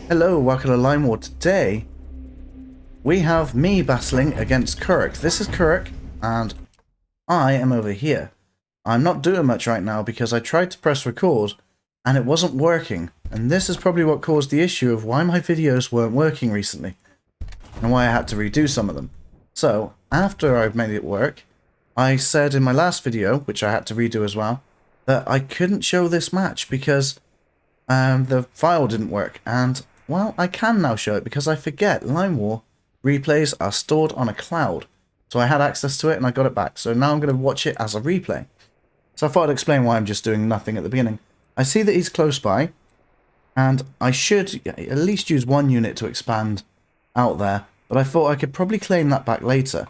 Hello, welcome to Line War. Today, we have me battling against Kuruk. This is Kuruk, and I am over here. I'm not doing much right now because I tried to press record, and it wasn't working. And this is probably what caused the issue of why my videos weren't working recently, and why I had to redo some of them. So, after I've made it work, I said in my last video, which I had to redo as well, that I couldn't show this match because the file didn't work, and well, I can now show it because I forget Line War replays are stored on a cloud. So I had access to it and I got it back. So now I'm going to watch it as a replay. So I thought I'd explain why I'm just doing nothing at the beginning. I see that he's close by, and I should at least use one unit to expand out there, but I thought I could probably claim that back later.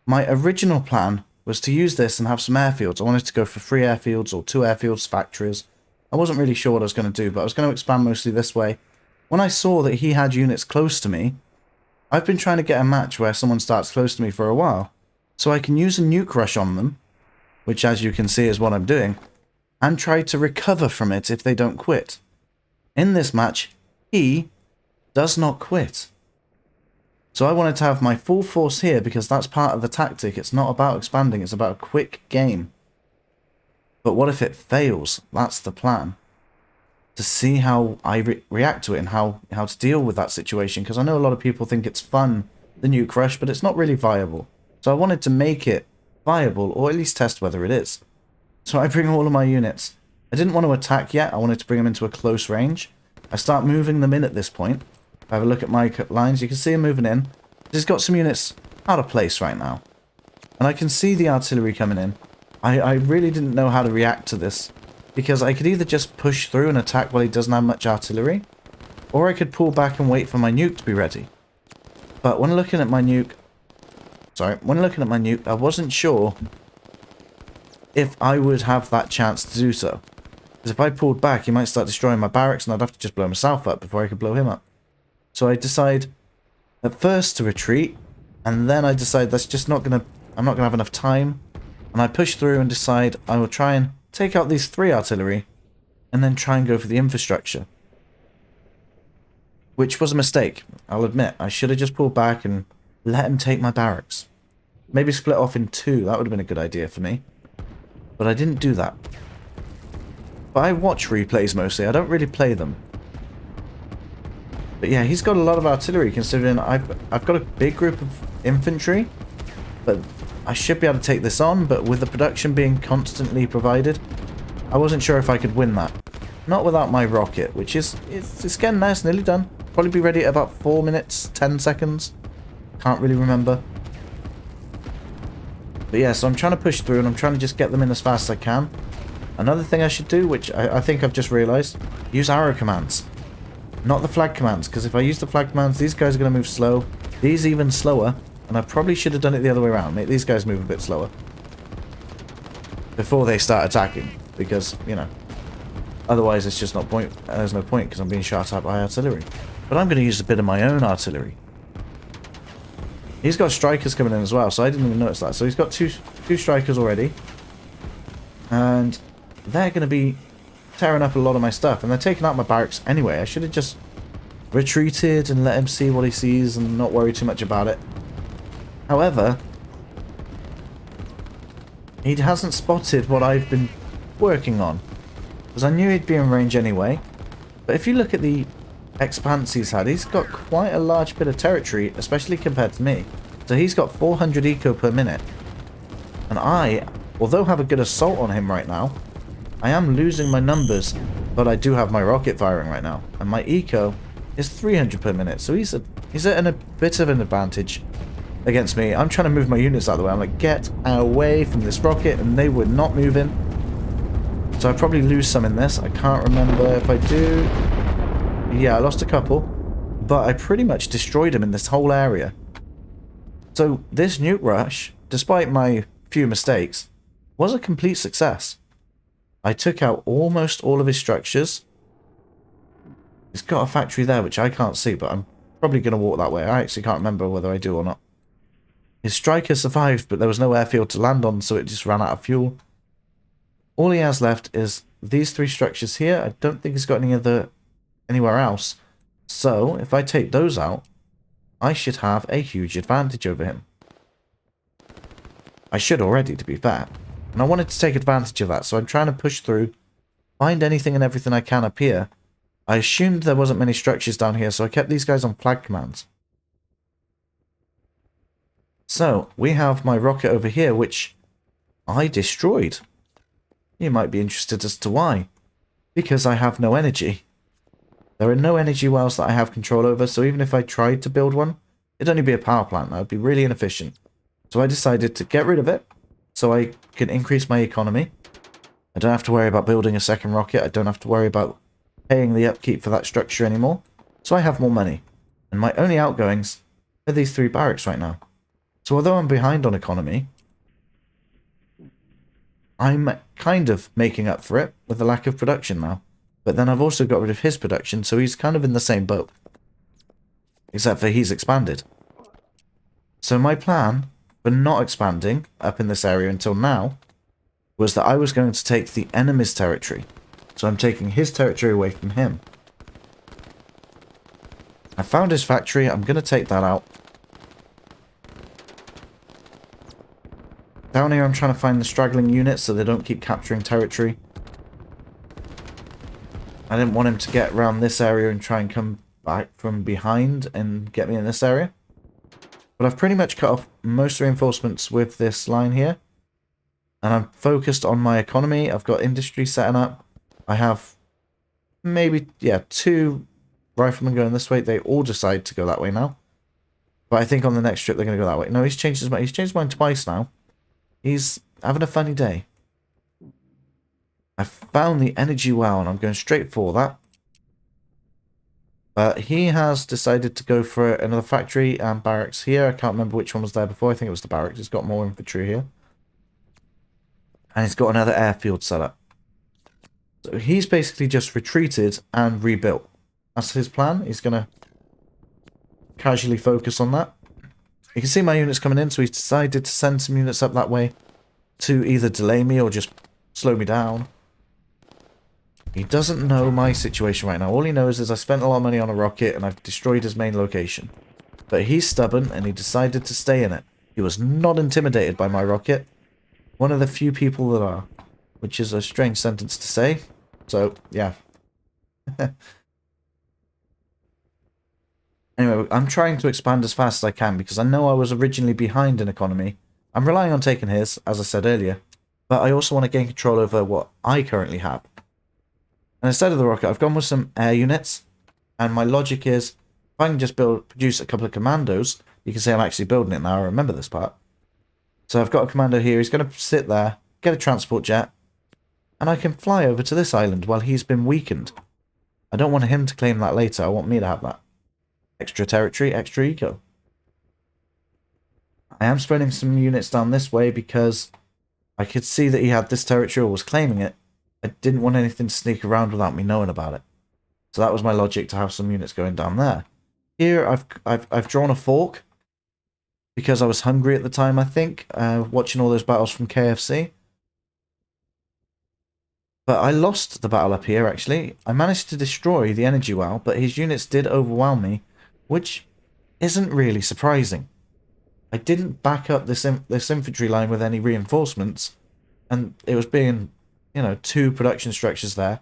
My original plan was to use this and have some airfields. I wanted to go for 3 airfields or 2 airfields, factories. I wasn't really sure what I was going to do, but I was going to expand mostly this way. When I saw that he had units close to me, I've been trying to get a match where someone starts close to me for a while, so I can use a nuke rush on them, which as you can see is what I'm doing, and try to recover from it if they don't quit. In this match, he does not quit. So I wanted to have my full force here because that's part of the tactic. It's not about expanding, it's about a quick game. But what if it fails? That's the plan. To see how I react to it and how to deal with that situation, because I know a lot of people think it's fun, the nuke rush, but it's not really viable. So I wanted to make it viable, or at least test whether it is. So I bring all of my units. I didn't want to attack yet, I wanted to bring them into a close range. I start moving them in at this point. If I have a look at my lines, you can see them moving in. He's got some units out of place right now. And I can see the artillery coming in. I really didn't know how to react to this, because I could either just push through and attack while he doesn't have much artillery, or I could pull back and wait for my nuke to be ready. But when looking at my nuke, I wasn't sure if I would have that chance to do so. Because if I pulled back, he might start destroying my barracks and I'd have to just blow myself up before I could blow him up. So I decide at first to retreat, and then I decide I'm not gonna have enough time, and I push through and decide I will try and take out these 3 artillery, and then try and go for the infrastructure. Which was a mistake, I'll admit. I should have just pulled back and let him take my barracks. Maybe split off in 2, that would have been a good idea for me. But I didn't do that. But I watch replays mostly, I don't really play them. But yeah, he's got a lot of artillery, considering I've got a big group of infantry, but I should be able to take this on, but with the production being constantly provided, I wasn't sure if I could win that. Not without my rocket, which it's getting nice, nearly done. Probably be ready at about 4 minutes, 10 seconds. Can't really remember. But yeah, so I'm trying to push through and I'm trying to just get them in as fast as I can. Another thing I should do, which I think I've just realised, use arrow commands. Not the flag commands, because if I use the flag commands, these guys are going to move slow. These even slower. And I probably should have done it the other way around. Make these guys move a bit slower before they start attacking, because, you know, otherwise it's just not point. There's no point because I'm being shot at by artillery. But I'm going to use a bit of my own artillery. He's got strikers coming in as well, so I didn't even notice that. So he's got two strikers already, and they're going to be tearing up a lot of my stuff, and they're taking out my barracks anyway. I should have just retreated and let him see what he sees and not worry too much about it. However, he hasn't spotted what I've been working on, because I knew he'd be in range anyway. But if you look at the expanse he's had, he's got quite a large bit of territory, especially compared to me. So he's got 400 eco per minute. And I, although have a good assault on him right now, I am losing my numbers, but I do have my rocket firing right now. And my eco is 300 per minute, so he's at a bit of an advantage against me. I'm trying to move my units out of the way. I'm like, get away from this rocket, and they were not moving. So I probably lose some in this. I can't remember if I do. Yeah, I lost a couple, but I pretty much destroyed him in this whole area. So this nuke rush, despite my few mistakes, was a complete success. I took out almost all of his structures. He's got a factory there, which I can't see, but I'm probably going to walk that way. I actually can't remember whether I do or not. His striker survived, but there was no airfield to land on, so it just ran out of fuel. All he has left is these 3 structures here. I don't think he's got anywhere else. So, if I take those out, I should have a huge advantage over him. I should already, to be fair. And I wanted to take advantage of that, so I'm trying to push through, find anything and everything I can up here. I assumed there wasn't many structures down here, so I kept these guys on flag commands. So, we have my rocket over here, which I destroyed. You might be interested as to why. Because I have no energy. There are no energy wells that I have control over, so even if I tried to build one, it'd only be a power plant. That would be really inefficient. So I decided to get rid of it, so I can increase my economy. I don't have to worry about building a second rocket. I don't have to worry about paying the upkeep for that structure anymore. So I have more money. And my only outgoings are these 3 barracks right now. So although I'm behind on economy, I'm kind of making up for it with the lack of production now. But then I've also got rid of his production, so he's kind of in the same boat. Except for he's expanded. So my plan for not expanding up in this area until now was that I was going to take the enemy's territory. So I'm taking his territory away from him. I found his factory. I'm going to take that out. Down here I'm trying to find the straggling units so they don't keep capturing territory. I didn't want him to get around this area and try and come back from behind and get me in this area. But I've pretty much cut off most reinforcements with this line here. And I'm focused on my economy. I've got industry setting up. I have maybe, yeah, 2 riflemen going this way. They all decide to go that way now. But I think on the next trip they're going to go that way. No, he's changed his mind. He's changed his mind twice now. He's having a funny day. I found the energy well and I'm going straight for that. But he has decided to go for another factory and barracks here. I can't remember which one was there before. I think it was the barracks. He's got more infantry here. And he's got another airfield set up. So he's basically just retreated and rebuilt. That's his plan. He's going to casually focus on that. You can see my units coming in, so he's decided to send some units up that way to either delay me or just slow me down. He doesn't know my situation right now. All he knows is I spent a lot of money on a rocket and I've destroyed his main location. But he's stubborn and he decided to stay in it. He was not intimidated by my rocket. One of the few people that are. Which is a strange sentence to say. So, yeah. Anyway, I'm trying to expand as fast as I can because I know I was originally behind in economy. I'm relying on taking his, as I said earlier. But I also want to gain control over what I currently have. And instead of the rocket, I've gone with some air units. And my logic is, if I can just produce a couple of commandos, you can see I'm actually building it now. I remember this part. So I've got a commando here. He's going to sit there, get a transport jet, and I can fly over to this island while he's been weakened. I don't want him to claim that later. I want me to have that. Extra territory, extra eco. I am spreading some units down this way because I could see that he had this territory or was claiming it. I didn't want anything to sneak around without me knowing about it. So that was my logic to have some units going down there. Here I've drawn a fork because I was hungry at the time, I think, watching all those battles from KFC. But I lost the battle up here, actually. I managed to destroy the energy well, but his units did overwhelm me, which isn't really surprising. I didn't back up this infantry line with any reinforcements, and it was being, you know, 2 production structures there.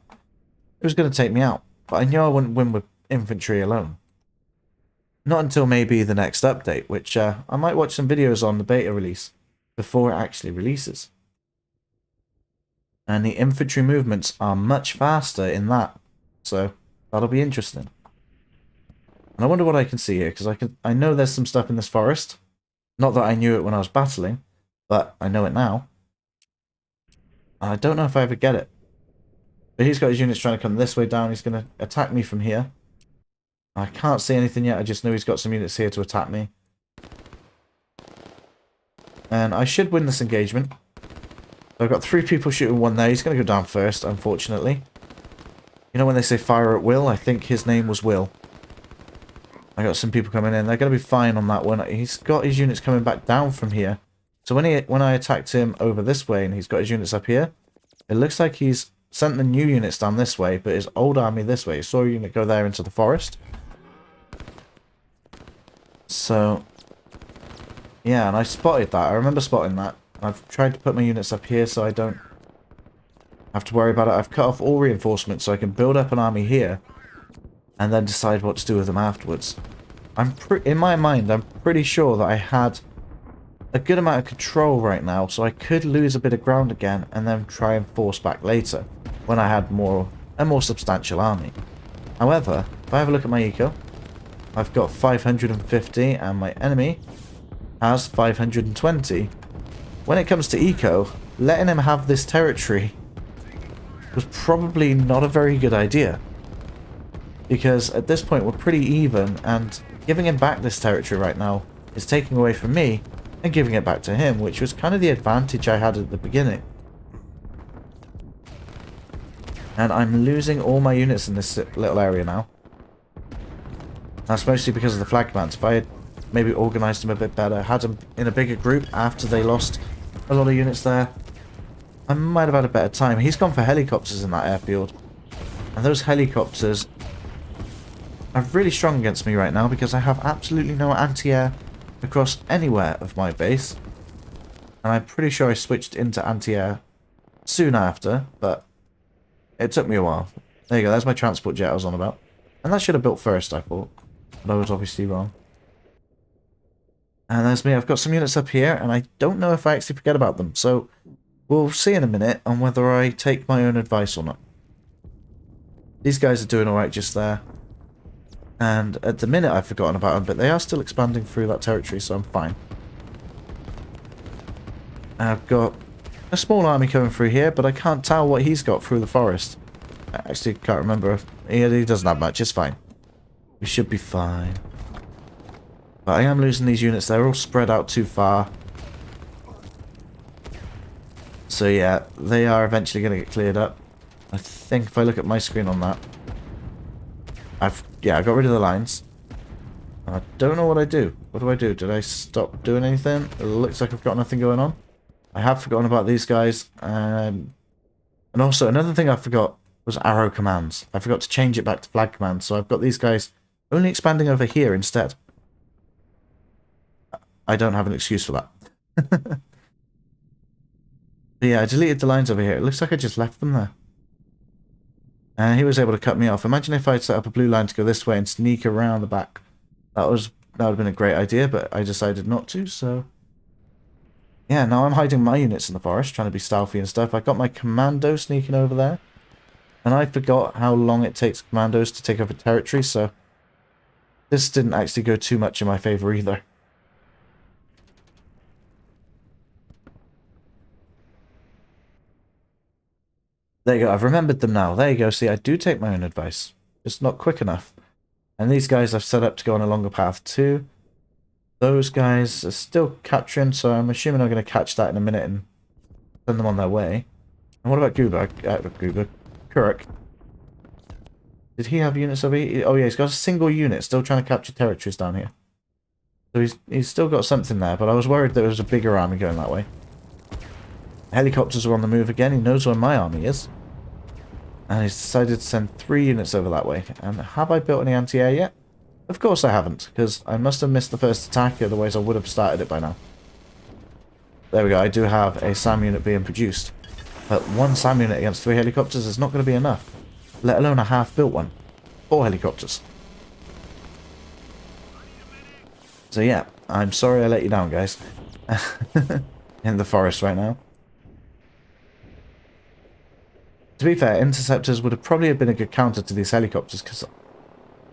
It was going to take me out, but I knew I wouldn't win with infantry alone. Not until maybe the next update, which I might watch some videos on the beta release before it actually releases. And the infantry movements are much faster in that, so that'll be interesting. And I wonder what I can see here, because I know there's some stuff in this forest. Not that I knew it when I was battling, but I know it now. And I don't know if I ever get it. But he's got his units trying to come this way down. He's going to attack me from here. I can't see anything yet. I just know he's got some units here to attack me. And I should win this engagement. I've got 3 people shooting one there. He's going to go down first, unfortunately. You know when they say fire at will? I think his name was Will. I got some people coming in. They're going to be fine on that one. He's got his units coming back down from here. So when I attacked him over this way and he's got his units up here, it looks like he's sent the new units down this way, but his old army this way. He saw a unit go there into the forest. So, yeah, and I spotted that. I remember spotting that. I've tried to put my units up here so I don't have to worry about it. I've cut off all reinforcements so I can build up an army here and then decide what to do with them afterwards. In my mind, I'm pretty sure that I had a good amount of control right now, so I could lose a bit of ground again and then try and force back later when I had a more substantial army. However, if I have a look at my eco, I've got 550 and my enemy has 520. When it comes to eco, letting him have this territory was probably not a very good idea. Because at this point we're pretty even, and giving him back this territory right now is taking away from me and giving it back to him, which was kind of the advantage I had at the beginning. And I'm losing all my units in this little area now. That's mostly because of the flag commands. If I had maybe organised them a bit better, had them in a bigger group after they lost a lot of units there, I might have had a better time. He's gone for helicopters in that airfield. And those helicopters are really strong against me right now because I have absolutely no anti-air across anywhere of my base. And I'm pretty sure I switched into anti-air soon after, but it took me a while. There you go, there's my transport jet I was on about. And that should have built first, I thought. But I was obviously wrong. And there's me, I've got some units up here, and I don't know if I actually forget about them. So, we'll see in a minute on whether I take my own advice or not. These guys are doing alright just there. And at the minute I've forgotten about them, but they are still expanding through that territory, so I'm fine. I've got a small army coming through here, but I can't tell what he's got through the forest. I actually can't remember. He doesn't have much, it's fine. We should be fine. But I am losing these units, they're all spread out too far. So yeah, they are eventually going to get cleared up. I think if I look at my screen on that, I got rid of the lines. I don't know what I do. What do I do? Did I stop doing anything? It looks like I've got nothing going on. I have forgotten about these guys. And also, another thing I forgot was arrow commands. I forgot to change it back to flag commands, so I've got these guys only expanding over here instead. I don't have an excuse for that. But yeah, I deleted the lines over here. It looks like I just left them there. And he was able to cut me off. Imagine if I'd set up a blue line to go this way and sneak around the back. That would have been a great idea, but I decided not to, so... Yeah, now I'm hiding my units in the forest, trying to be stealthy and stuff. I got my commando sneaking over there. And I forgot how long it takes commandos to take over territory, so... This didn't actually go too much in my favour either. There you go, I've remembered them now. There you go, see, I do take my own advice. Just not quick enough. And these guys I've set up to go on a longer path too. Those guys are still capturing, so I'm assuming I'm going to catch that in a minute and send them on their way. And what about Kuruk. Did he have units over here? Oh yeah, he's got a single unit still trying to capture territories down here. So he's still got something there, but I was worried there was a bigger army going that way. Helicopters are on the move again. He knows where my army is. And he's decided to send 3 units over that way. And have I built any anti-air yet? Of course I haven't, because I must have missed the first attack, otherwise I would have started it by now. There we go, I do have a SAM unit being produced. But 1 SAM unit against 3 helicopters is not going to be enough. Let alone a half-built one. 4 helicopters. So yeah, I'm sorry I let you down, guys. In the forest right now. To be fair, interceptors would have probably been a good counter to these helicopters, because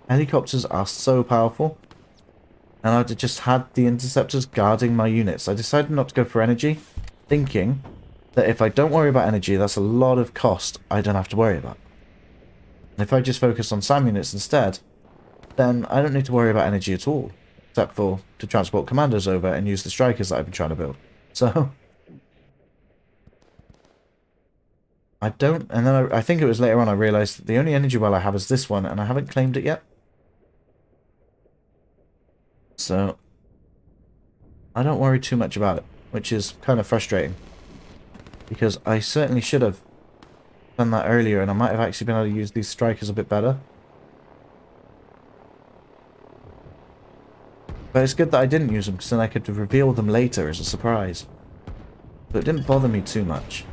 helicopters are so powerful. And I'd have just had the interceptors guarding my units. I decided not to go for energy, thinking that if I don't worry about energy, that's a lot of cost I don't have to worry about. And if I just focus on SAM units instead, then I don't need to worry about energy at all. Except for to transport commandos over and use the strikers that I've been trying to build. So... I don't, and then I think it was later on I realised that the only energy well I have is this one, and I haven't claimed it yet. So, I don't worry too much about it, which is kind of frustrating. Because I certainly should have done that earlier, and I might have actually been able to use these strikers a bit better. But it's good that I didn't use them, because then I could reveal them later as a surprise. But it didn't bother me too much.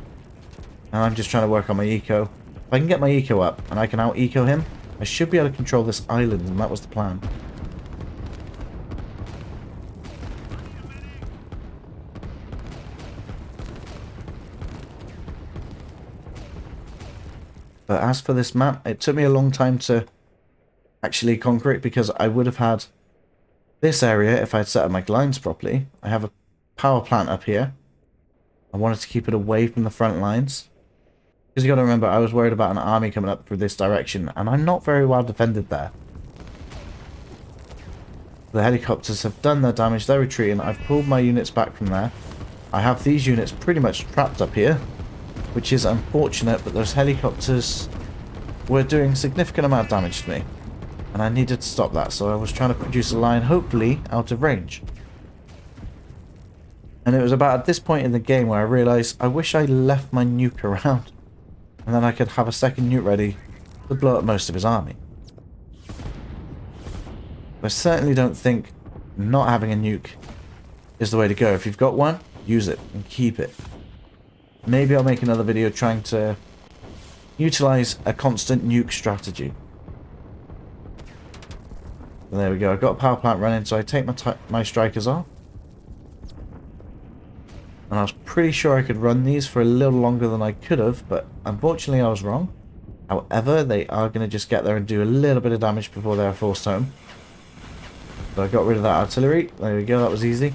And I'm just trying to work on my eco. If I can get my eco up, and I can out-eco him, I should be able to control this island, and that was the plan. But as for this map, it took me a long time to actually conquer it, because I would have had this area if I had set up my lines properly. I have a power plant up here. I wanted to keep it away from the front lines. Because you got to remember, I was worried about an army coming up through this direction, and I'm not very well defended there. The helicopters have done their damage, they're retreating. I've pulled my units back from there. I have these units pretty much trapped up here, which is unfortunate, but those helicopters were doing a significant amount of damage to me. And I needed to stop that, so I was trying to produce a line, hopefully, out of range. And it was about at this point in the game where I realised I wish I left my nuke around. And then I could have a second nuke ready to blow up most of his army. I certainly don't think not having a nuke is the way to go. If you've got one, use it and keep it. Maybe I'll make another video trying to utilise a constant nuke strategy. There we go. I've got a power plant running, so I take my strikers off. And I was pretty sure I could run these for a little longer than I could have, but unfortunately I was wrong. However, they are going to just get there and do a little bit of damage before they are forced home. So I got rid of that artillery. There we go, that was easy.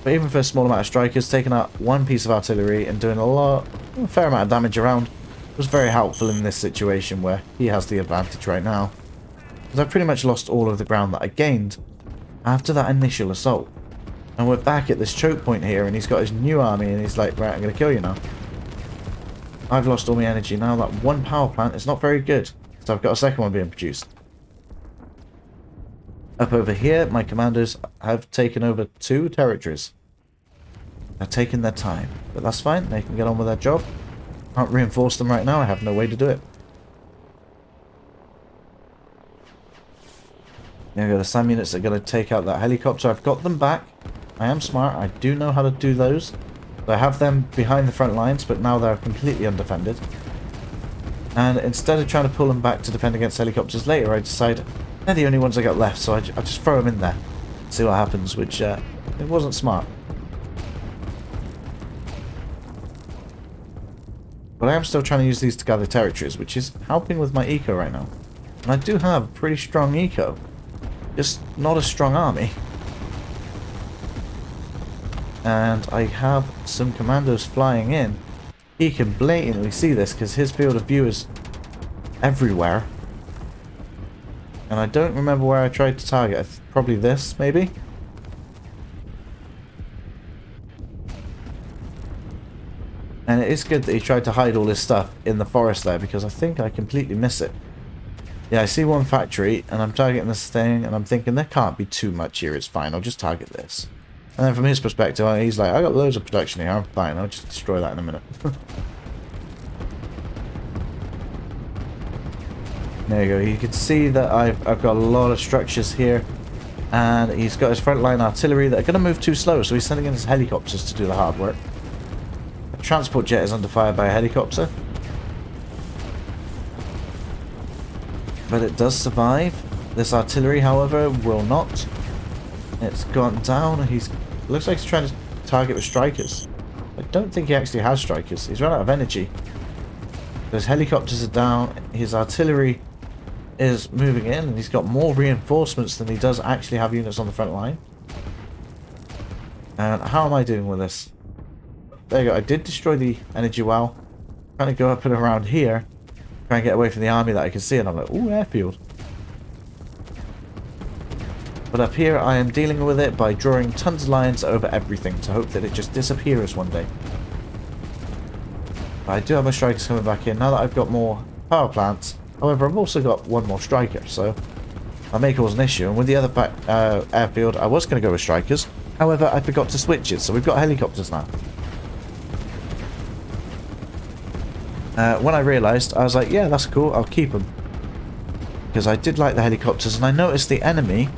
But even for a small amount of strikers, taking out one piece of artillery and doing a fair amount of damage around was very helpful in this situation where he has the advantage right now. Because I pretty much lost all of the ground that I gained after that initial assault. And we're back at this choke point here, and he's got his new army, and he's like, right, I'm going to kill you now. I've lost all my energy now. That one power plant is not very good, so I've got a second one being produced. Up over here, my commanders have taken over 2 territories. They're taking their time, but that's fine. They can get on with their job. Can't reinforce them right now. I have no way to do it. There we go. The SAM units are going to take out that helicopter. I've got them back. I am smart. I do know how to do those. So I have them behind the front lines, but now they're completely undefended. And instead of trying to pull them back to defend against helicopters later, I decide they're the only ones I got left, so I just throw them in there. See what happens, which it wasn't smart. But I am still trying to use these to gather territories, which is helping with my eco right now. And I do have a pretty strong eco. Just not a strong army. And I have some commandos flying in. He can blatantly see this because his field of view is everywhere. And I don't remember where I tried to target. Probably this, maybe? And it is good that he tried to hide all his stuff in the forest there, because I think I completely miss it. Yeah, I see one factory, and I'm targeting this thing, and I'm thinking, there can't be too much here, it's fine, I'll just target this. And then from his perspective, he's like, I got loads of production here, I'm fine, I'll just destroy that in a minute. There you go, you can see that I've got a lot of structures here, and he's got his frontline artillery that are going to move too slow, so he's sending in his helicopters to do the hard work. A transport jet is under fire by a helicopter. But it does survive. This artillery, however, will not. It's gone down. Looks like he's trying to target with strikers. I don't think he actually has strikers. He's run out of energy. His helicopters are down. His artillery is moving in, and he's got more reinforcements than he does actually have units on the front line. And how am I doing with this? There you go. I did destroy the energy well. Trying to go up and around here. Try and get away from the army that I can see, and I'm like, ooh, airfield. But up here, I am dealing with it by drawing tons of lines over everything to hope that it just disappears one day. But I do have my strikers coming back in now that I've got more power plants. However, I've also got one more striker, so that may cause an issue. And with the other airfield, I was going to go with strikers. However, I forgot to switch it, so we've got helicopters now. When I realised, I was like, yeah, that's cool, I'll keep them. because I did like the helicopters, and I noticed the enemy,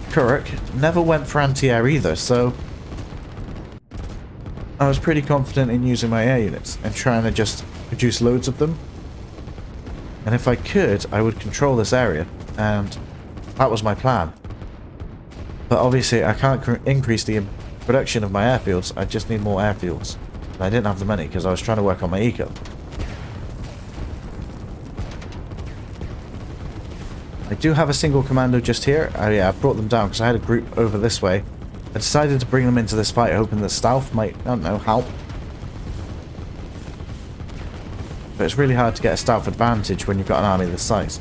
Kuruk, never went for anti-air either, so I was pretty confident in using my air units and trying to just produce loads of them. And if I could, I would control this area, and that was my plan. But obviously I can't increase the production of my airfields, I just need more airfields. And I didn't have the money because I was trying to work on my eco. I do have a single commando just here. Yeah, I brought them down because I had a group over this way. I decided to bring them into this fight, hoping that stealth might, I don't know, help. But it's really hard to get a stealth advantage when you've got an army this size.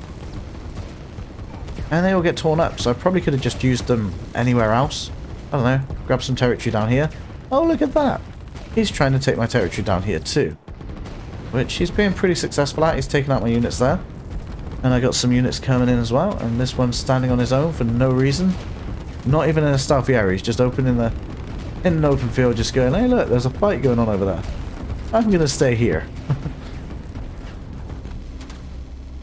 And they all get torn up, so I probably could have just used them anywhere else. I don't know, grab some territory down here. Oh, look at that! He's trying to take my territory down here too. Which he's being pretty successful at. He's taking out my units there. And I got some units coming in as well, and this one's standing on his own for no reason. Not even in a stealthy area, he's just open in an open field, just going, hey look, there's a fight going on over there. I'm gonna stay here.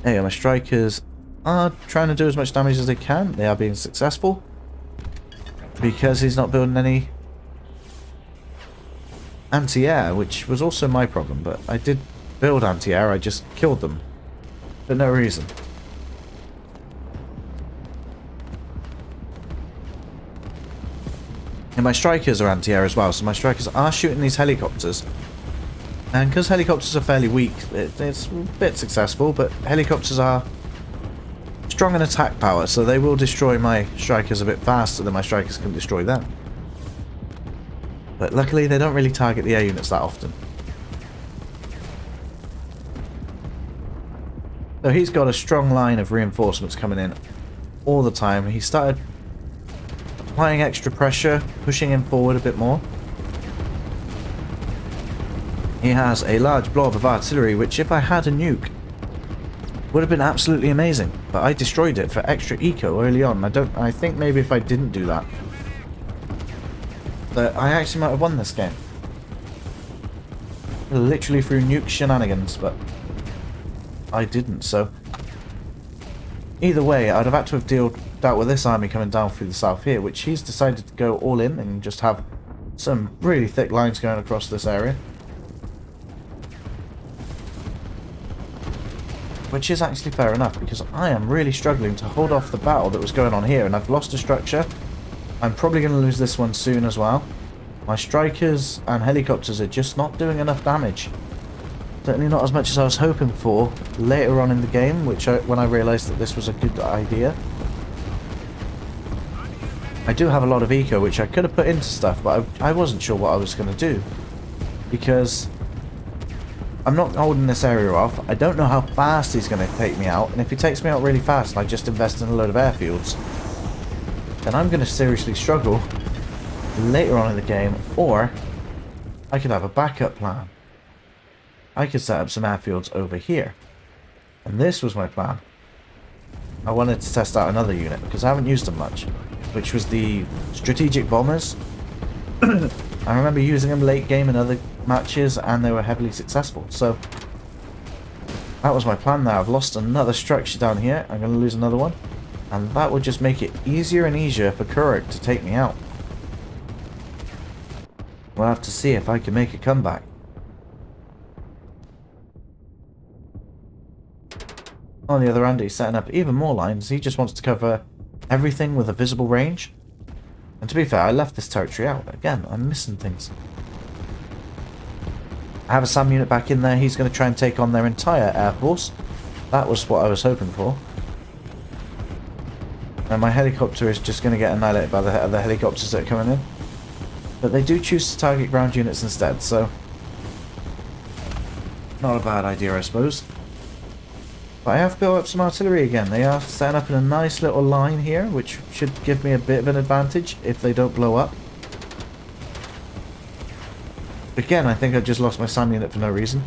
Hey, my strikers are trying to do as much damage as they can. They are being successful. Because he's not building any anti-air, which was also my problem, but I did build anti-air, I just killed them. For no reason. And my strikers are anti-air as well, so my strikers are shooting these helicopters. And because helicopters are fairly weak, it's a bit successful, but helicopters are strong in attack power, so they will destroy my strikers a bit faster than my strikers can destroy them. But luckily they don't really target the air units that often. So he's got a strong line of reinforcements coming in all the time. He started applying extra pressure, pushing him forward a bit more. He has a large blob of artillery, which if I had a nuke, would have been absolutely amazing. But I destroyed it for extra eco early on. I think maybe if I didn't do that, that I actually might have won this game. Literally through nuke shenanigans, but I didn't, so either way I'd have had to have dealt with this army coming down through the south here, which he's decided to go all in and just have some really thick lines going across this area, which is actually fair enough because I am really struggling to hold off the battle that was going on here, and I've lost a structure. I'm probably going to lose this one soon as well. My strikers and helicopters are just not doing enough damage. Certainly not as much as I was hoping for later on in the game, when I realised that this was a good idea. I do have a lot of eco, which I could have put into stuff, but I wasn't sure what I was going to do. Because I'm not holding this area off. I don't know how fast he's going to take me out, and if he takes me out really fast and I just invest in a load of airfields, then I'm going to seriously struggle later on in the game, or I could have a backup plan. I could set up some airfields over here. And this was my plan. I wanted to test out another unit because I haven't used them much, which was the strategic bombers. I remember using them late game in other matches and they were heavily successful. So that was my plan there. I've lost another structure down here. I'm going to lose another one. And that would just make it easier and easier for Kuruk to take me out. We'll have to see if I can make a comeback. On the other hand, he's setting up even more lines. He just wants to cover everything with a visible range. And to be fair, I left this territory out. Again, I'm missing things. I have a SAM unit back in there. He's going to try and take on their entire air force. That was what I was hoping for. And my helicopter is just going to get annihilated by the helicopters that are coming in. But they do choose to target ground units instead, so not a bad idea, I suppose. But I have built up some artillery again. They are setting up in a nice little line here, which should give me a bit of an advantage if they don't blow up. Again, I think I just lost my SAM unit for no reason.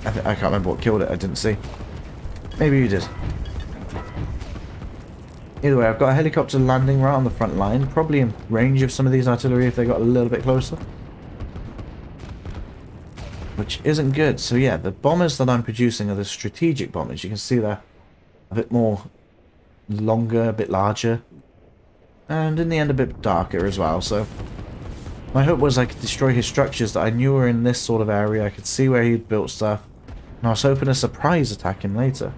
I can't remember what killed it, I didn't see. Maybe you did. Either way, I've got a helicopter landing right on the front line, probably in range of some of these artillery if they got a little bit closer. which isn't good. So yeah, the bombers that I'm producing are the strategic bombers. You can see they're a bit more longer, a bit larger, and in the end a bit darker as well. So my hope was I could destroy his structures that I knew were in this sort of area. I could see where he'd built stuff, and I was hoping to surprise attack him later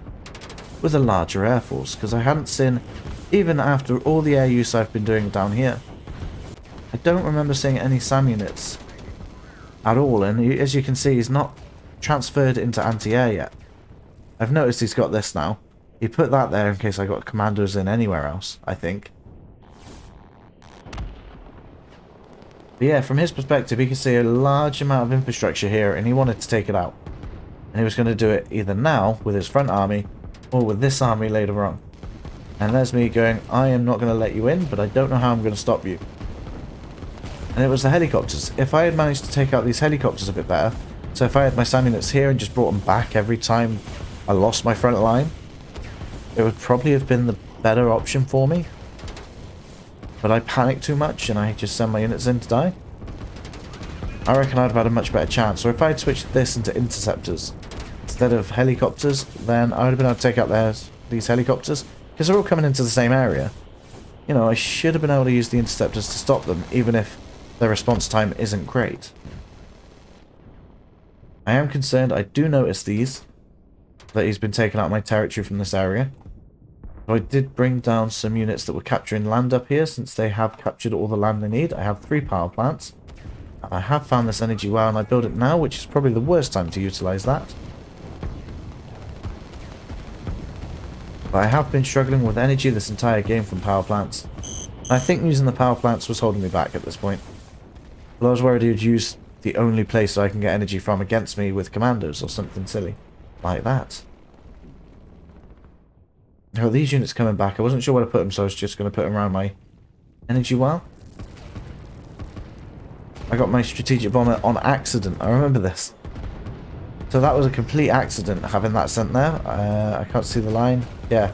with a larger air force, because I hadn't seen, even after all the air use I've been doing down here, I don't remember seeing any SAM units at all. And as you can see, he's not transferred into anti-air yet. I've noticed he's got this now. He put that there in case I got commandos in anywhere else, I think. But yeah, from his perspective, he could see a large amount of infrastructure here, and he wanted to take it out. And he was going to do it either now, with his front army, or with this army later on. And there's me going, I am not going to let you in, but I don't know how I'm going to stop you. And it was the helicopters. If I had managed to take out these helicopters a bit better, so if I had my SAM units here and just brought them back every time I lost my front line, it would probably have been the better option for me. But I panicked too much and I just sent my units in to die. I reckon I'd have had a much better chance. So if I had switched this into interceptors instead of helicopters, then I would have been able to take out these helicopters, because they're all coming into the same area. You know, I should have been able to use the interceptors to stop them, even if their response time isn't great. I am concerned. I do notice these, that he's been taking out my territory from this area. So I did bring down some units that were capturing land up here, since they have captured all the land they need. I have 3 power plants. And I have found this energy well, and I build it now, which is probably the worst time to utilize that. But I have been struggling with energy this entire game from power plants. I think using the power plants was holding me back at this point. But I was worried he would use the only place that I can get energy from against me with commandos or something silly like that. Now these units coming back, I wasn't sure where to put them, so I was just going to put them around my energy well. I got my strategic bomber on accident. I remember this. So that was a complete accident, having that sent there. I can't see the line. Yeah.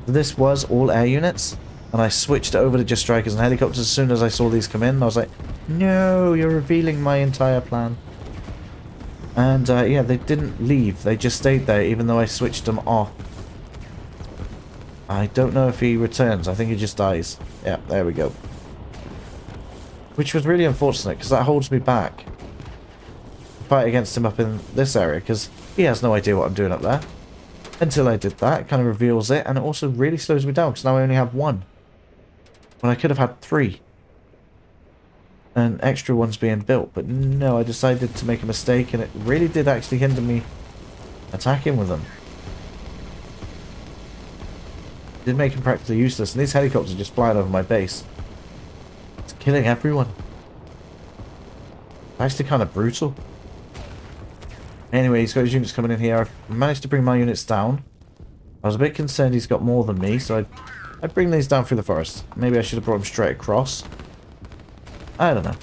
This was all air units, and I switched over to just strikers and helicopters as soon as I saw these come in. I was like, no, you're revealing my entire plan. And yeah, they didn't leave. They just stayed there, even though I switched them off. I don't know if he returns. I think he just dies. Yeah, there we go. Which was really unfortunate, because that holds me back. Fight against him up in this area, because he has no idea what I'm doing up there. Until I did that, it kind of reveals it, and it also really slows me down, because now I only have 1. When I could have had 3. And extra ones being built, but no, I decided to make a mistake, and it really did actually hinder me attacking with them. It did make him practically useless, and these helicopters are just flying over my base. It's killing everyone. It's actually kind of brutal. Anyway, he's got his units coming in here. I've managed to bring my units down. I was a bit concerned he's got more than me, so I'd bring these down through the forest. Maybe I should have brought them straight across. I don't know.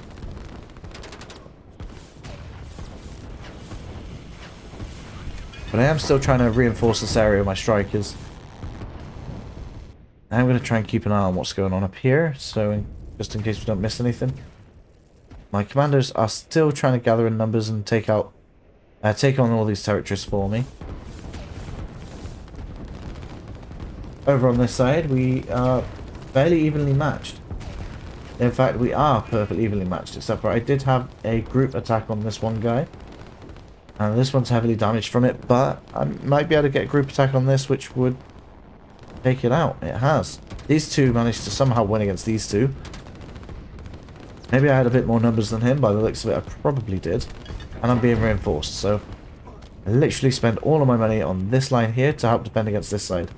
But I am still trying to reinforce this area with my strikers. I'm going to try and keep an eye on what's going on up here, so just in case we don't miss anything. My commandos are still trying to gather in numbers and take on all these territories for me. Over on this side, we are fairly evenly matched. In fact, we are perfectly evenly matched, except for I did have a group attack on this one guy. And this one's heavily damaged from it, but I might be able to get a group attack on this, which would take it out. It has. These two managed to somehow win against these two. Maybe I had a bit more numbers than him. By the looks of it, I probably did. And I'm being reinforced, so I literally spend all of my money on this line here to help defend against this side.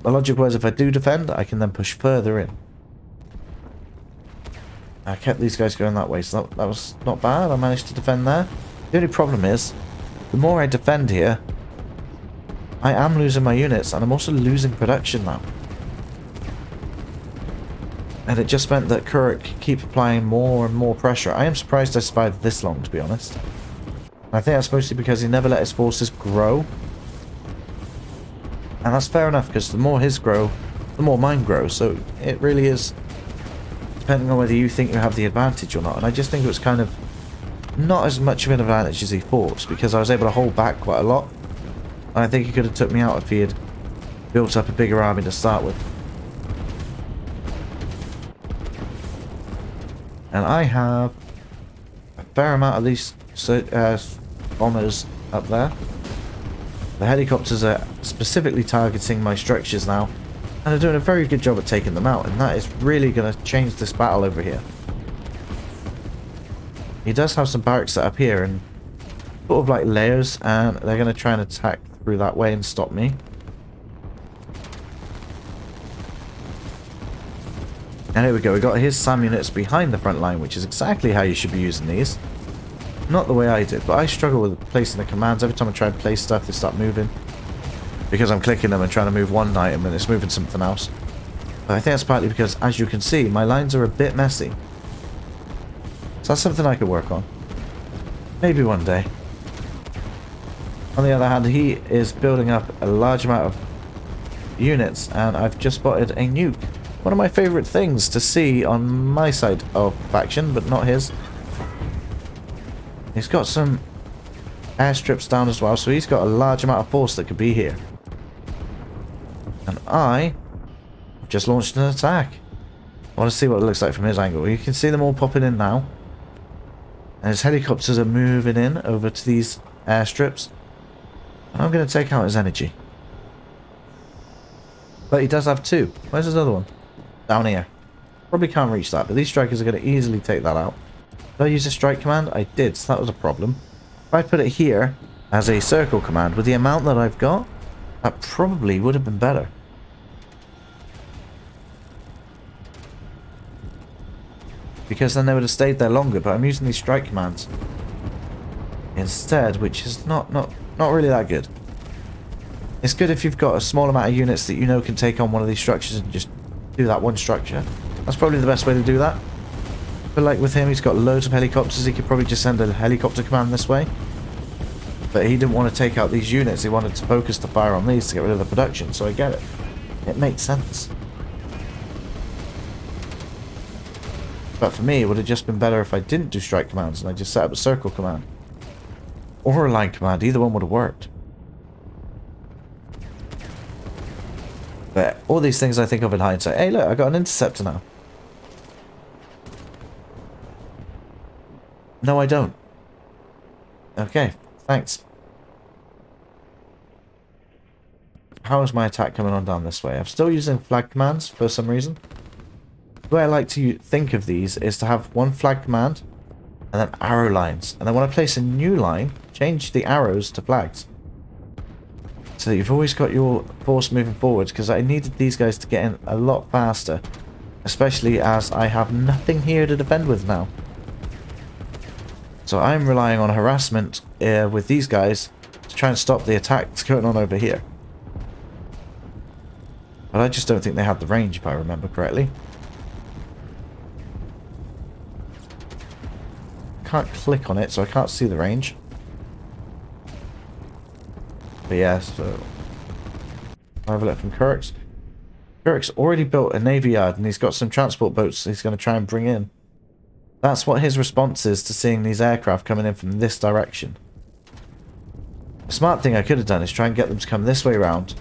The logic was, if I do defend, I can then push further in. I kept these guys going that way, so that was not bad. I managed to defend there. The only problem is, the more I defend here, I am losing my units, and I'm also losing production now. And it just meant that Kuruk keep applying more and more pressure. I am surprised I survived this long, to be honest. I think that's mostly because he never let his forces grow. And that's fair enough, because the more his grow, the more mine grow. So it really is depending on whether you think you have the advantage or not. And I just think it was kind of not as much of an advantage as he thought, because I was able to hold back quite a lot. And I think he could have took me out if he had built up a bigger army to start with. And I have a fair amount of these bombers up there. The helicopters are specifically targeting my structures now, and are doing a very good job at taking them out, and that is really going to change this battle over here. He does have some barracks set up here, and sort of like layers, and they're going to try and attack through that way and stop me. And here we go, we got his SAM units behind the front line, which is exactly how you should be using these. Not the way I did, but I struggle with placing the commands. Every time I try and place stuff, they start moving. Because I'm clicking them and trying to move one item and it's moving something else. But I think that's partly because, as you can see, my lines are a bit messy. So that's something I could work on. Maybe one day. On the other hand, he is building up a large amount of units, and I've just spotted a nuke. One of my favourite things to see on my side of faction, but not his. He's got some airstrips down as well, so he's got a large amount of force that could be here. And I just launched an attack. I want to see what it looks like from his angle. You can see them all popping in now. And his helicopters are moving in over to these airstrips. And I'm going to take out his energy. But he does have two. Where's his other one? Down here. Probably can't reach that, but these strikers are going to easily take that out. Did I use a strike command? I did, so that was a problem. If I put it here as a circle command, with the amount that I've got, that probably would have been better. Because then they would have stayed there longer, but I'm using these strike commands instead, which is not really that good. It's good if you've got a small amount of units that you know can take on one of these structures and just do that one structure. That's probably the best way to do that. But like with him, he's got loads of helicopters. He could probably just send a helicopter command this way. But he didn't want to take out these units. He wanted to focus the fire on these to get rid of the production. So I get it. It makes sense. But for me, it would have just been better if I didn't do strike commands and I just set up a circle command. Or a line command. Either one would have worked. But all these things I think of in hindsight. Hey look, I got an interceptor now. No, I don't. Okay, thanks. How is my attack coming on down this way? I'm still using flag commands for some reason. The way I like to think of these is to have one flag command and then arrow lines. And then when I place a new line, change the arrows to flags. So that you've always got your force moving forwards, because I needed these guys to get in a lot faster. Especially as I have nothing here to defend with now. So I'm relying on harassment with these guys to try and stop the attacks going on over here. But I just don't think they had the range, if I remember correctly. Can't click on it, so I can't see the range. But yeah, so I have a look from Kuruk's. Kuruk's already built a navy yard, and he's got some transport boats he's going to try and bring in. That's what his response is to seeing these aircraft coming in from this direction. The smart thing I could have done is try and get them to come this way around.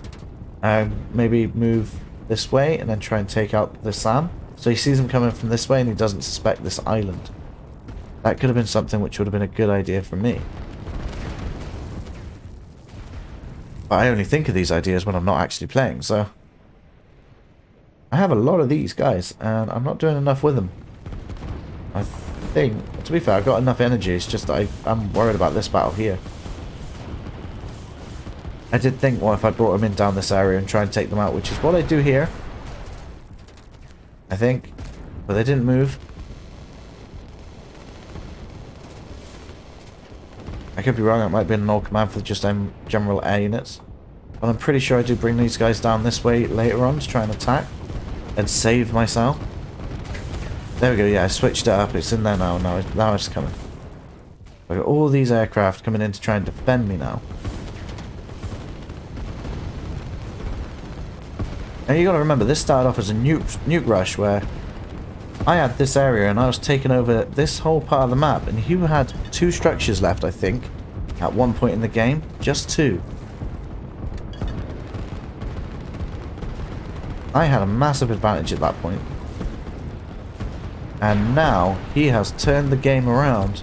And maybe move this way and then try and take out the SAM. So he sees them coming from this way and he doesn't suspect this island. That could have been something which would have been a good idea for me. But I only think of these ideas when I'm not actually playing, so... I have a lot of these guys, and I'm not doing enough with them. I think, to be fair, I've got enough energy, it's just that I'm worried about this battle here. I did think, what if I brought them in down this area and try and take them out, which is what I do here. I think. But they didn't move. I could be wrong, it might be an old command for just general air units. But I'm pretty sure I do bring these guys down this way later on to try and attack. And save myself. There we go, yeah, I switched it up. It's in there now. Now it's coming. I've got all these aircraft coming in to try and defend me now. Now you got to remember, this started off as a nuke rush where I had this area and I was taking over this whole part of the map, and he had 2 structures left, I think, at one point in the game. Just 2. I had a massive advantage at that point. And now he has turned the game around.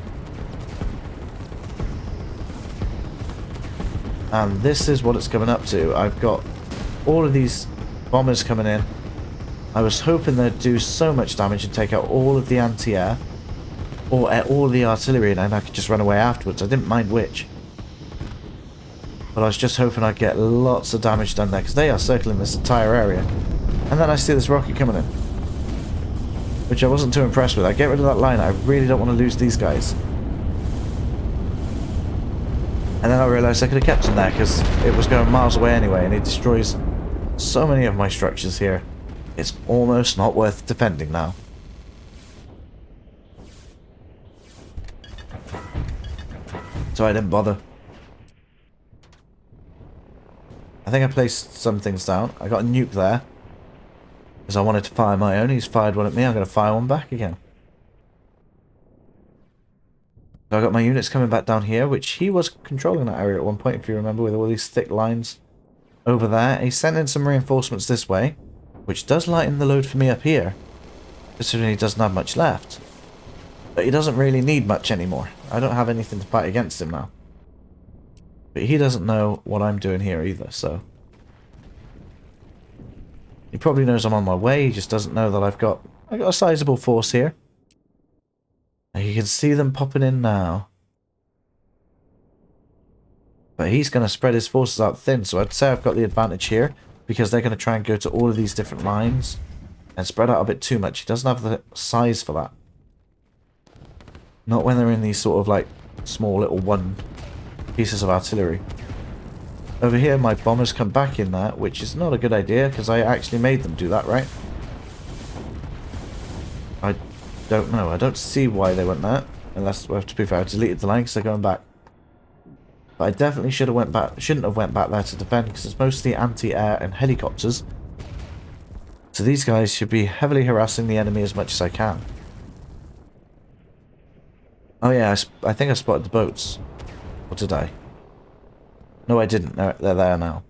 And this is what it's coming up to. I've got all of these bombers coming in. I was hoping they'd do so much damage and take out all of the anti-air, or all of the artillery, and then I could just run away afterwards. I didn't mind which. But I was just hoping I'd get lots of damage done there, because they are circling this entire area. And then I see this rocket coming in, which I wasn't too impressed with. I get rid of that line. I really don't want to lose these guys. And then I realised I could have kept him there, because it was going miles away anyway, and he destroys so many of my structures here. It's almost not worth defending now. So I didn't bother. I think I placed some things down. I got a nuke there, because I wanted to fire my own. He's fired one at me. I'm going to fire one back again. So I got my units coming back down here, which he was controlling that area at one point, if you remember, with all these thick lines over there. He sent in some reinforcements this way, which does lighten the load for me up here, considering he doesn't have much left. But he doesn't really need much anymore. I don't have anything to fight against him now. But he doesn't know what I'm doing here either, so... He probably knows I'm on my way, he just doesn't know that I've got a sizable force here. And you can see them popping in now. But he's going to spread his forces out thin, so I'd say I've got the advantage here, because they're going to try and go to all of these different lines and spread out a bit too much. He doesn't have the size for that. Not when they're in these sort of like small little one pieces of artillery. Over here my bombers come back in that, which is not a good idea because I actually made them do that, right? I don't know. I don't see why they went that. Unless, well, to be fair, I deleted the line because they're going back. But I definitely should have went back. Shouldn't have went back there to defend because it's mostly anti-air and helicopters. So these guys should be heavily harassing the enemy as much as I can. Oh yeah, I think I spotted the boats. Or did I? No, I didn't. They're there now.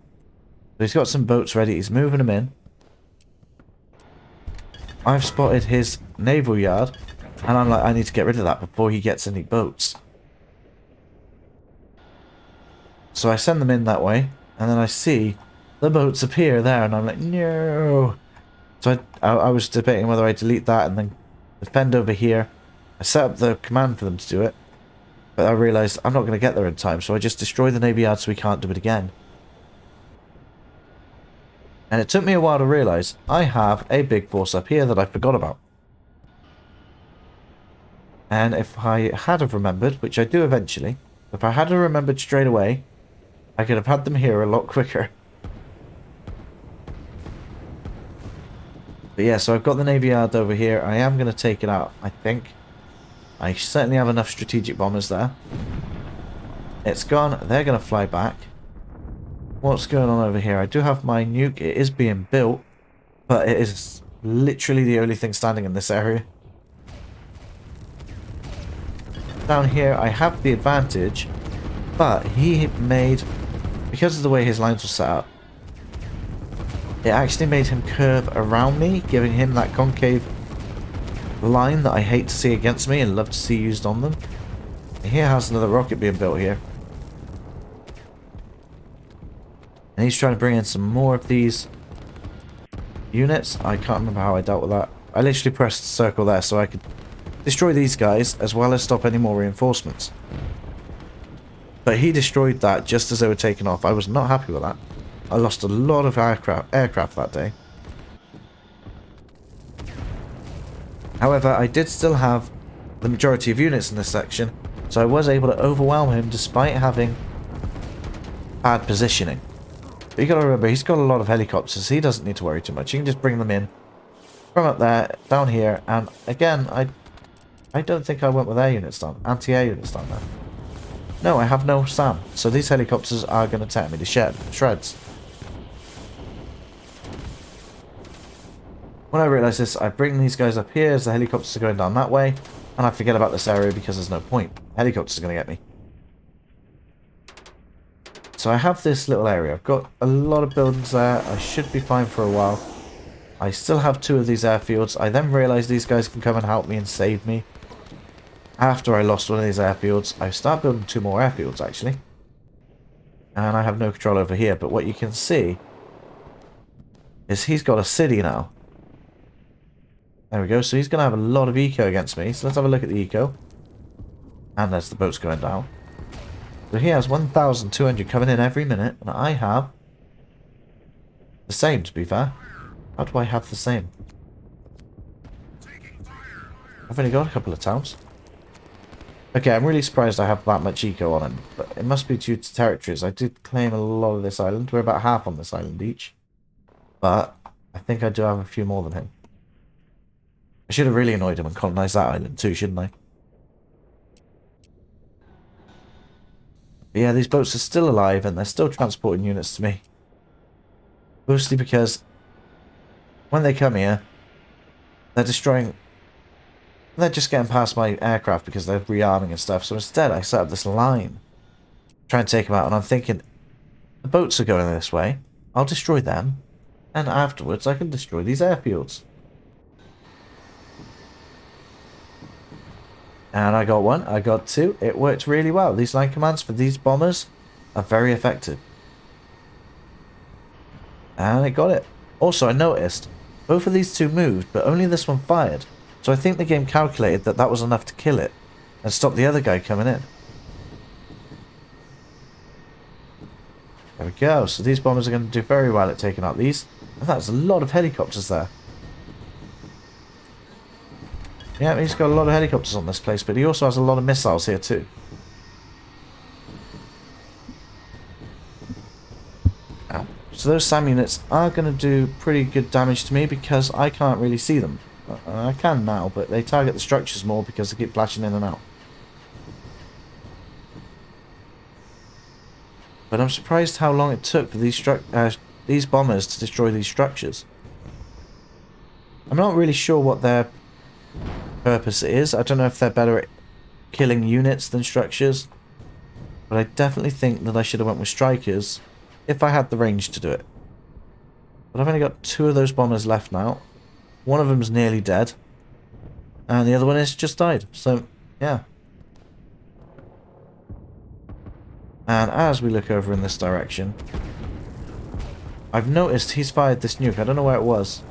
So he's got some boats ready. He's moving them in. I've spotted his naval yard, and I'm like, I need to get rid of that before he gets any boats. So I send them in that way, and then I see the boats appear there, and I'm like, no. So I was debating whether I delete that and then defend over here. I set up the command for them to do it, but I realised I'm not going to get there in time, so I just destroy the navy yard so we can't do it again. And it took me a while to realise I have a big force up here that I forgot about. And if I had have remembered, which I do eventually, if I had have remembered straight away, I could have had them here a lot quicker. But yeah, so I've got the navy yard over here. I am going to take it out, I think. I certainly have enough strategic bombers there. It's gone. They're going to fly back. What's going on over here? I do have my nuke. It is being built, but it is literally the only thing standing in this area. Down here, I have the advantage, but he made, because of the way his lines were set up, it actually made him curve around me, giving him that concave line that I hate to see against me and love to see used on them. And here has another rocket being built here. And he's trying to bring in some more of these units. I can't remember how I dealt with that. I literally pressed circle there so I could destroy these guys as well as stop any more reinforcements. But he destroyed that just as they were taking off. I was not happy with that. I lost a lot of aircraft that day. However, I did still have the majority of units in this section, so I was able to overwhelm him despite having bad positioning. But you gotta remember, he's got a lot of helicopters, so he doesn't need to worry too much. You can just bring them in from up there, down here, and again, I don't think I went with air units down, anti-air units down there. No, I have no SAM, so these helicopters are going to tear me to shreds. When I realise this, I bring these guys up here as the helicopters are going down that way, and I forget about this area because there's no point. Helicopters are going to get me. So I have this little area. I've got a lot of buildings there. I should be fine for a while. I still have 2 of these airfields. I then realised these guys can come and help me and save me. After I lost one of these airfields, I start building 2 more airfields actually. And I have no control over here, but what you can see is he's got a city now. There we go, so he's going to have a lot of eco against me. So let's have a look at the eco. And there's the boats going down. So he has 1,200 coming in every minute, and I have the same, to be fair. How do I have the same? I've only got a couple of towns. Okay, I'm really surprised I have that much eco on him, but it must be due to territories. I did claim a lot of this island. We're about half on this island each. But I think I do have a few more than him. I should have really annoyed him and colonised that island too, shouldn't I? But yeah, these boats are still alive and they're still transporting units to me. Mostly because when they come here, they're destroying... They're just getting past my aircraft because they're rearming and stuff. So instead, I set up this line. Try and take them out. And I'm thinking, the boats are going this way. I'll destroy them. And afterwards, I can destroy these airfields. And I got 1. I got 2. It worked really well. These line commands for these bombers are very effective. And it got it. Also, I noticed both of these 2 moved, but only this one fired. So I think the game calculated that that was enough to kill it and stop the other guy coming in. There we go. So these bombers are going to do very well at taking out these. And that's a lot of helicopters there. Yeah, he's got a lot of helicopters on this place, but he also has a lot of missiles here too. Ow. So those SAM units are going to do pretty good damage to me because I can't really see them. I can now, but they target the structures more because they keep flashing in and out. But I'm surprised how long it took for these bombers to destroy these structures. I'm not really sure what their purpose is. I don't know if they're better at killing units than structures. But I definitely think that I should have went with strikers if I had the range to do it. But I've only got 2 of those bombers left now. One of them's nearly dead. And the other one has just died. So, yeah. And as we look over in this direction, I've noticed he's fired this nuke. I don't know where it was.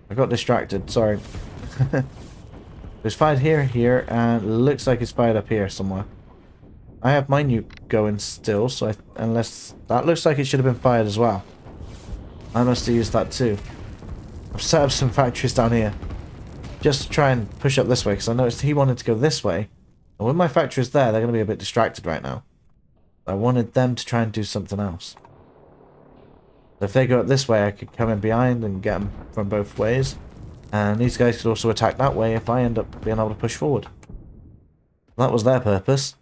I got distracted, sorry. It's fired here, and it looks like it's fired up here somewhere. I have my nuke going still, so unless... That looks like it should have been fired as well. I must have used that too. I've set up some factories down here. Just to try and push up this way, because I noticed he wanted to go this way. And with my factories there, they're going to be a bit distracted right now. I wanted them to try and do something else. So if they go up this way, I could come in behind and get them from both ways. And these guys could also attack that way if I end up being able to push forward. That was their purpose.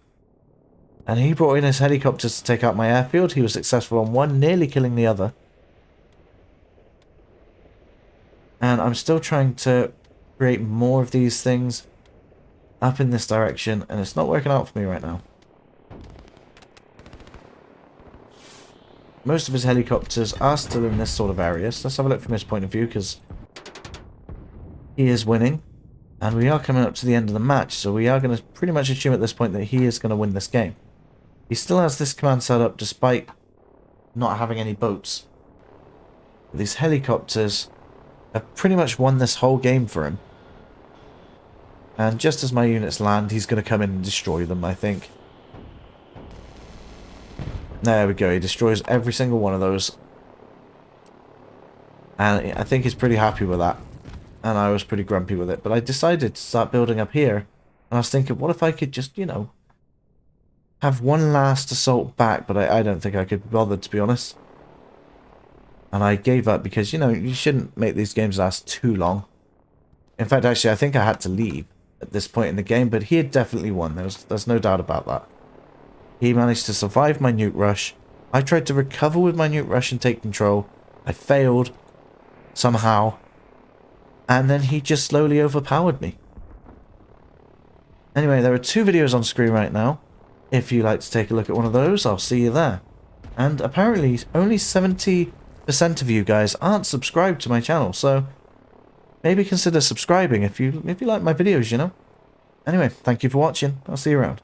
And he brought in his helicopters to take out my airfield. He was successful on one, nearly killing the other. And I'm still trying to create more of these things up in this direction, and it's not working out for me right now. Most of his helicopters are still in this sort of area, so let's have a look from his point of view, because he is winning, and we are coming up to the end of the match, so we are going to pretty much assume at this point that he is going to win this game. He still has this command set up despite not having any boats. These helicopters have pretty much won this whole game for him. And just as my units land, he's going to come in and destroy them, I think. There we go, he destroys every single one of those. And I think he's pretty happy with that. And I was pretty grumpy with it. But I decided to start building up here. And I was thinking, what if I could just, you know, have one last assault back? But I don't think I could be bothered, to be honest. And I gave up because, you know, you shouldn't make these games last too long. In fact, actually, I think I had to leave at this point in the game, but he had definitely won. There's no doubt about that. He managed to survive my nuke rush. I tried to recover with my nuke rush and take control. I failed. somehow. And then he just slowly overpowered me. Anyway, there are 2 videos on screen right now. If you'd like to take a look at one of those, I'll see you there. And apparently, only 70% of you guys aren't subscribed to my channel, so maybe consider subscribing if you like my videos, you know? Anyway, thank you for watching. I'll see you around.